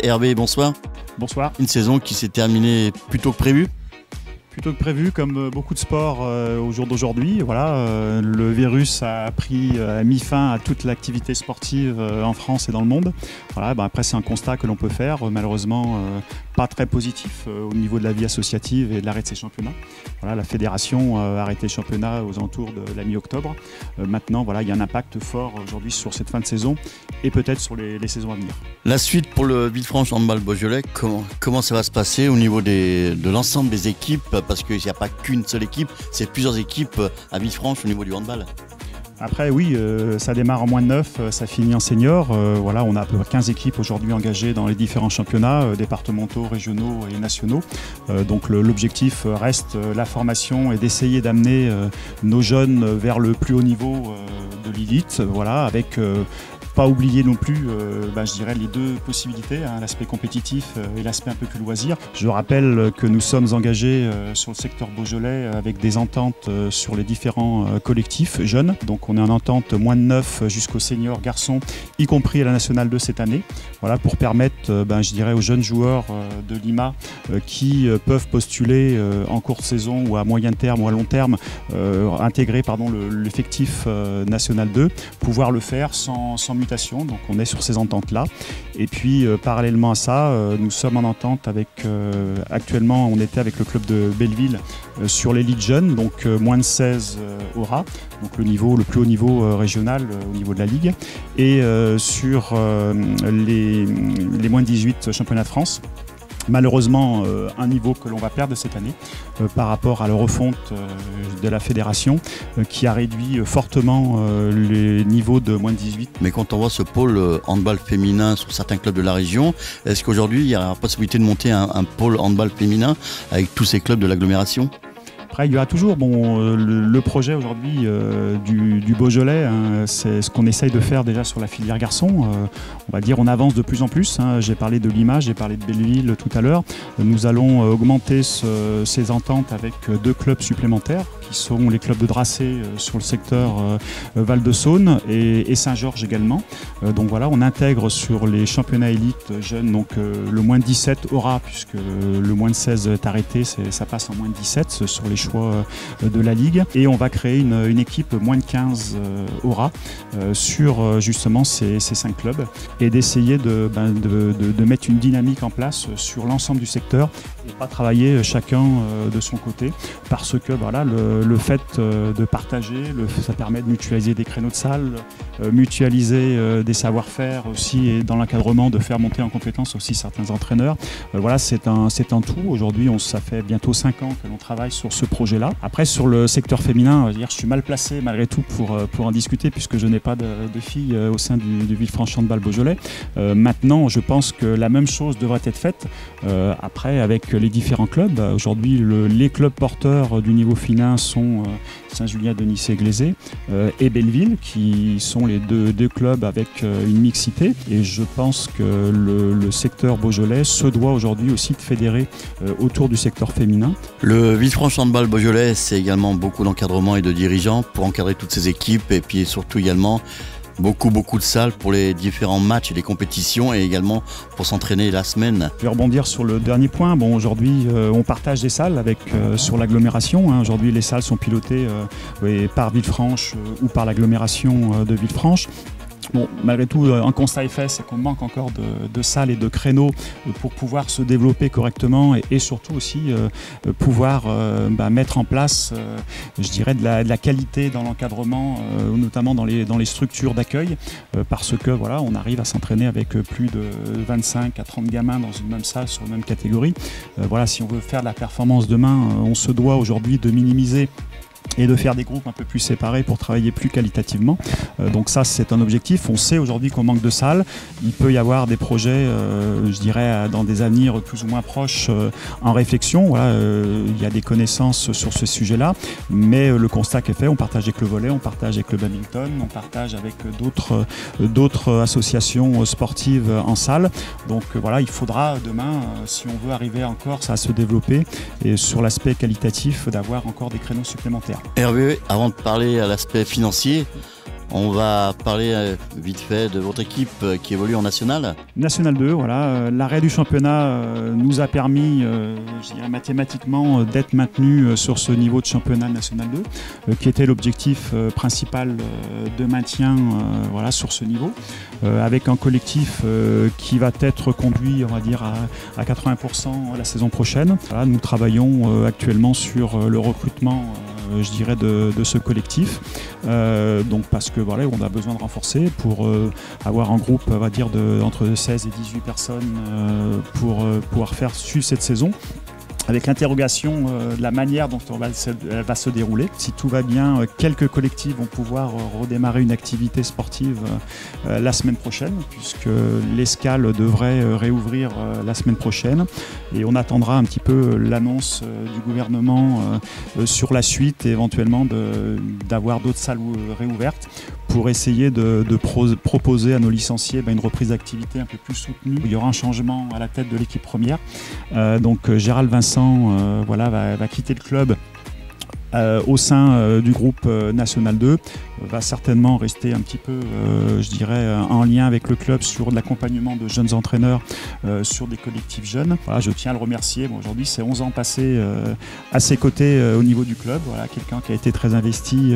Hervé, bonsoir. Bonsoir. Une saison qui s'est terminée plus tôt que prévu. Plutôt que prévu, comme beaucoup de sports au jour d'aujourd'hui. Voilà, le virus a mis fin à toute l'activité sportive en France et dans le monde. Voilà, après, c'est un constat que l'on peut faire. Malheureusement, pas très positif au niveau de la vie associative et de l'arrêt de ces championnats. Voilà, la fédération a arrêté le championnat aux alentours de la mi-octobre. Maintenant, voilà, il y a un impact fort aujourd'hui sur cette fin de saison et peut-être sur les saisons à venir. La suite pour le Villefranche Handball Beaujolais, comment ça va se passer au niveau de l'ensemble des équipes? Parce qu'il n'y a pas qu'une seule équipe, c'est plusieurs équipes à Villefranche au niveau du handball. Après oui, ça démarre en moins de 9, ça finit en senior. Voilà, on a à peu près 15 équipes aujourd'hui engagées dans les différents championnats, départementaux, régionaux et nationaux. Donc l'objectif reste la formation et d'essayer d'amener nos jeunes vers le plus haut niveau de l'élite. Voilà, avec pas oublier non plus, je dirais, les deux possibilités, l'aspect compétitif et l'aspect un peu plus loisir. Je rappelle que nous sommes engagés sur le secteur Beaujolais avec des ententes sur les différents collectifs jeunes. Donc on est en entente moins de 9 jusqu'au senior garçon, y compris à la Nationale 2 cette année. Voilà, pour permettre, je dirais, aux jeunes joueurs de Lima qui peuvent postuler en courte saison ou à moyen terme ou à long terme, intégrer l'effectif National 2, pouvoir le faire sans mutation. Donc on est sur ces ententes-là. Et puis parallèlement à ça, nous sommes en entente avec, actuellement on était avec le club de Belleville sur l'élite jeune, donc moins de 16 aura, donc le plus haut niveau régional au niveau de la Ligue, et sur les moins de 18 championnats de France. Malheureusement, un niveau que l'on va perdre cette année par rapport à la refonte de la fédération qui a réduit fortement les niveaux de moins de 18. Mais quand on voit ce pôle handball féminin sur certains clubs de la région, est-ce qu'aujourd'hui il y a la possibilité de monter un pôle handball féminin avec tous ces clubs de l'agglomération ? Après, il y aura toujours le projet aujourd'hui du Beaujolais, c'est ce qu'on essaye de faire déjà sur la filière garçon. On va dire on avance de plus en plus. J'ai parlé de Lima, j'ai parlé de Belleville tout à l'heure. Nous allons augmenter ces ententes avec 2 clubs supplémentaires qui sont les clubs de Dracé sur le secteur Val-de-Saône et Saint-Georges également. Donc voilà, on intègre sur les championnats élites jeunes donc le moins de 17 aura, puisque le moins de 16 est arrêté, ça passe en moins de 17 sur les choix de la Ligue. Et on va créer une équipe moins de 15 aura sur justement ces 5 clubs et d'essayer de mettre une dynamique en place sur l'ensemble du secteur et pas travailler chacun de son côté, parce que voilà, le fait de partager, ça permet de mutualiser des créneaux de salle, mutualiser des savoir-faire aussi, et dans l'encadrement de faire monter en compétence aussi certains entraîneurs. Voilà, c'est un tout. Aujourd'hui, ça fait bientôt 5 ans que l'on travaille sur ce projet-là. Après, sur le secteur féminin, je suis mal placé malgré tout pour en discuter, puisque je n'ai pas de filles au sein du Villefranche Handball Beaujolais. Maintenant, je pense que la même chose devrait être faite après avec les différents clubs. Aujourd'hui, les clubs porteurs du niveau féminin sont Saint-Julien, Denissé, Glaisé et Belleville, qui sont les deux clubs avec une mixité. Et je pense que le secteur Beaujolais se doit aujourd'hui aussi de fédérer autour du secteur féminin. Le Villefranche Handball Beaujolais, c'est également beaucoup d'encadrement et de dirigeants pour encadrer toutes ces équipes, et puis surtout également beaucoup de salles pour les différents matchs et les compétitions, et également pour s'entraîner la semaine. Je vais rebondir sur le dernier point. Bon, aujourd'hui, on partage des salles sur l'agglomération. Aujourd'hui, les salles sont pilotées par Villefranche ou par l'agglomération de Villefranche. Bon, malgré tout, un constat est fait, c'est qu'on manque encore de salles et de créneaux pour pouvoir se développer correctement et surtout aussi pouvoir mettre en place, je dirais, de la qualité dans l'encadrement, notamment dans les structures d'accueil, parce que voilà, on arrive à s'entraîner avec plus de 25 à 30 gamins dans une même salle, sur une même catégorie. Voilà, si on veut faire de la performance demain, on se doit aujourd'hui de minimiser et de faire des groupes un peu plus séparés pour travailler plus qualitativement. Donc ça, c'est un objectif. On sait aujourd'hui qu'on manque de salles. Il peut y avoir des projets, je dirais, dans des avenirs plus ou moins proches en réflexion. Voilà, il y a des connaissances sur ce sujet-là, mais le constat qui est fait, on partage avec le volley, on partage avec le badminton, on partage avec d'autres associations sportives en salle. Donc voilà, il faudra demain, si on veut arriver encore à se développer, et sur l'aspect qualitatif, d'avoir encore des créneaux supplémentaires. Hervé, avant de parler à l'aspect financier, On va parler vite fait de votre équipe qui évolue en National. National 2, voilà. L'arrêt du championnat nous a permis, je dirais mathématiquement, d'être maintenus sur ce niveau de championnat National 2, qui était l'objectif principal de maintien voilà, sur ce niveau, avec un collectif qui va être conduit, on va dire, à 80% la saison prochaine. Voilà, nous travaillons actuellement sur le recrutement je dirais de ce collectif, donc parce que voilà, on a besoin de renforcer pour avoir un groupe, on va dire, entre 16 et 18 personnes pour pouvoir faire suivre cette saison, avec l'interrogation de la manière dont elle va se dérouler. Si tout va bien, quelques collectifs vont pouvoir redémarrer une activité sportive la semaine prochaine, puisque l'escale devrait réouvrir la semaine prochaine. Et on attendra un petit peu l'annonce du gouvernement sur la suite et éventuellement d'avoir d'autres salles réouvertes pour essayer de proposer à nos licenciés une reprise d'activité un peu plus soutenue. Il y aura un changement à la tête de l'équipe première. Donc Gérald Vincent voilà, va quitter le club au sein du groupe National 2, va certainement rester un petit peu, je dirais, en lien avec le club sur l'accompagnement de jeunes entraîneurs sur des collectifs jeunes. Voilà, je tiens à le remercier. Bon, aujourd'hui, c'est 11 ans passés à ses côtés au niveau du club. Voilà, quelqu'un qui a été très investi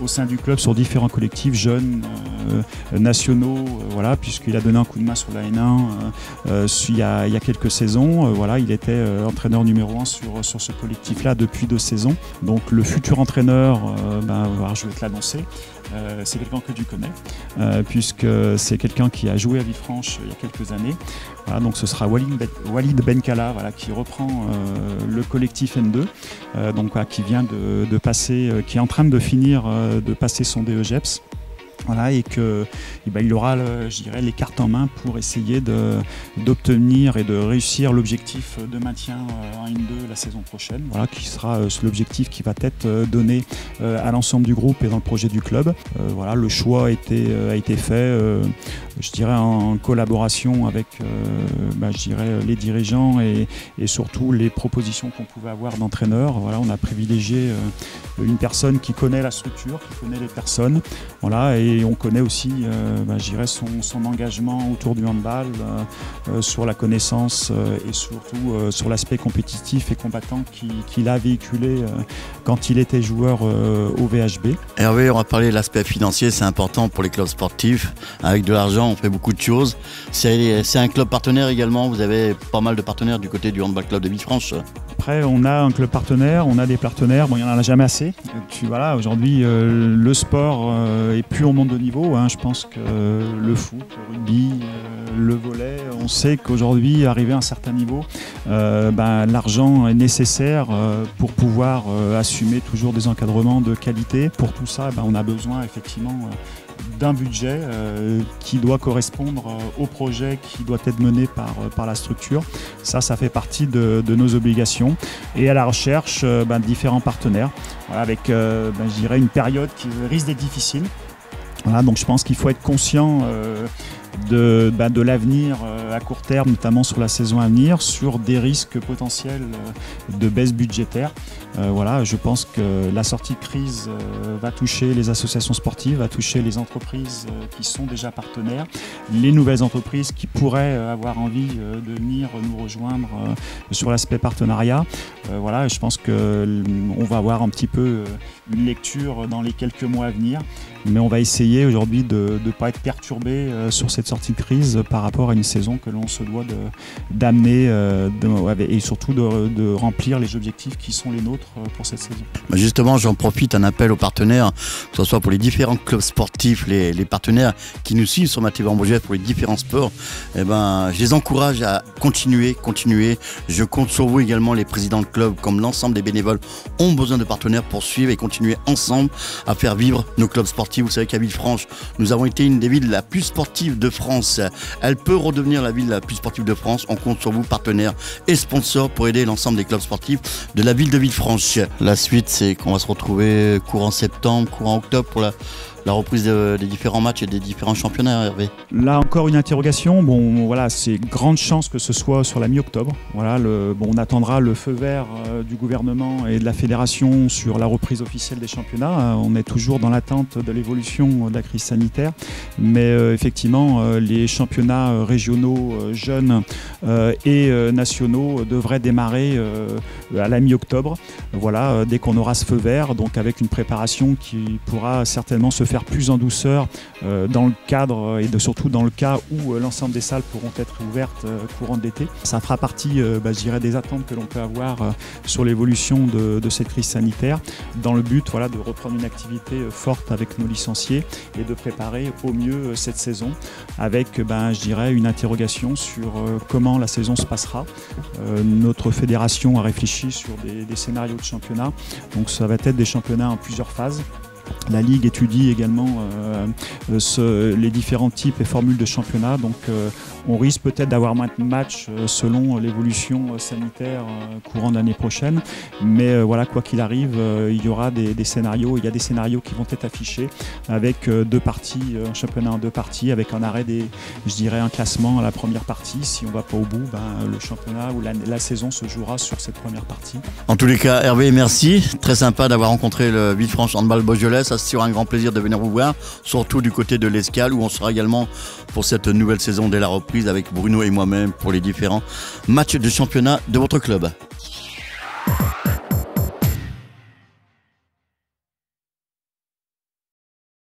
au sein du club sur différents collectifs jeunes, nationaux, voilà, puisqu'il a donné un coup de main sur la N1 il y a quelques saisons. Voilà, il était entraîneur numéro 1 sur ce collectif-là depuis 2 saisons. Donc le futur entraîneur, voilà, je vais te l'annoncer. C'est quelqu'un que tu connais, puisque c'est quelqu'un qui a joué à Villefranche il y a quelques années. Voilà, donc ce sera Walid Benkala, voilà, qui reprend le collectif N2, donc voilà, qui vient de passer, qui est en train de finir de passer son DEGEPS. Voilà, et qu'il aura, je dirais, les cartes en main pour essayer d'obtenir et de réussir l'objectif de maintien en N2 la saison prochaine. Voilà, qui sera l'objectif qui va être donné à l'ensemble du groupe et dans le projet du club. Voilà, le choix a été fait, je dirais, en collaboration avec je dirais, les dirigeants et surtout les propositions qu'on pouvait avoir d'entraîneurs. Voilà, on a privilégié une personne qui connaît la structure, qui connaît les personnes. Voilà, et on connaît aussi je dirais son engagement autour du handball, sur la connaissance et surtout sur l'aspect compétitif et combattant qu'il a véhiculé quand il était joueur au VHB. Hervé, on va parler de l'aspect financier, c'est important pour les clubs sportifs. Avec de l'argent, on fait beaucoup de choses. C'est un club partenaire également, vous avez pas mal de partenaires du côté du handball club de Villefranche. Après, on a un club partenaire, on a des partenaires, bon, il n'y en a jamais assez. Voilà, aujourd'hui, le sport est plus au monde de niveau. Hein. Je pense que le foot, le rugby, le volley, on sait qu'aujourd'hui, arrivé à un certain niveau, l'argent est nécessaire pour pouvoir assumer toujours des encadrements de qualité. Pour tout ça, on a besoin effectivement d'un budget qui doit correspondre au projet qui doit être mené par la structure. Ça fait partie de nos obligations. Et à la recherche de différents partenaires, voilà, avec je dirais une période qui risque d'être difficile. Voilà, donc je pense qu'il faut être conscient de l'avenir à court terme, notamment sur la saison à venir, sur des risques potentiels de baisse budgétaire. Voilà, je pense que la sortie de crise va toucher les associations sportives, va toucher les entreprises qui sont déjà partenaires, les nouvelles entreprises qui pourraient avoir envie de venir nous rejoindre sur l'aspect partenariat. Voilà, je pense qu'on va avoir un petit peu une lecture dans les quelques mois à venir, mais on va essayer aujourd'hui de ne pas être perturbé sur cette sortie de crise par rapport à une saison que l'on se doit d'amener et surtout de remplir les objectifs qui sont les nôtres pour cette saison. Justement, j'en profite, un appel aux partenaires, que ce soit pour les différents clubs sportifs, les partenaires qui nous suivent sur ma TV Ambogef pour les différents sports. Je les encourage à continuer. Je compte sur vous également, les présidents de clubs, comme l'ensemble des bénévoles ont besoin de partenaires pour suivre et continuer ensemble à faire vivre nos clubs sportifs. Vous savez qu'à Villefranche, nous avons été une des villes la plus sportive de France. Elle peut redevenir la ville la plus sportive de France. On compte sur vous, partenaires et sponsors, pour aider l'ensemble des clubs sportifs de la ville de Villefranche. La suite, c'est qu'on va se retrouver courant septembre, courant octobre pour la reprise des différents matchs et des différents championnats, Hervé? Là encore une interrogation. Bon, voilà, c'est grande chance que ce soit sur la mi-octobre. Voilà, on attendra le feu vert du gouvernement et de la fédération sur la reprise officielle des championnats. On est toujours dans l'attente de l'évolution de la crise sanitaire, mais effectivement, les championnats régionaux jeunes et nationaux devraient démarrer à la mi-octobre. Voilà, dès qu'on aura ce feu vert, donc avec une préparation qui pourra certainement se faire plus en douceur dans le cadre et surtout dans le cas où l'ensemble des salles pourront être ouvertes courant de l'été. Ça fera partie, je dirais, des attentes que l'on peut avoir sur l'évolution de cette crise sanitaire, dans le but, voilà, de reprendre une activité forte avec nos licenciés et de préparer au mieux cette saison avec, je dirais, une interrogation sur comment la saison se passera. Notre fédération a réfléchi sur des scénarios de championnat, donc ça va être des championnats en plusieurs phases. La Ligue étudie également les différents types et formules de championnat, donc on risque peut-être d'avoir moins de matchs selon l'évolution sanitaire courant de l'année prochaine, mais voilà, quoi qu'il arrive, il y aura des scénarios, il y a des scénarios qui vont être affichés avec deux parties, un championnat en deux parties, avec un arrêt je dirais un classement à la première partie. Si on ne va pas au bout, le championnat ou la saison se jouera sur cette première partie. En tous les cas, Hervé, merci. Très sympa d'avoir rencontré le Villefranche Handball Beaujolais. Ça sera un grand plaisir de venir vous voir, surtout du côté de l'Escale où on sera également pour cette nouvelle saison dès la reprise avec Bruno et moi-même pour les différents matchs de championnat de votre club.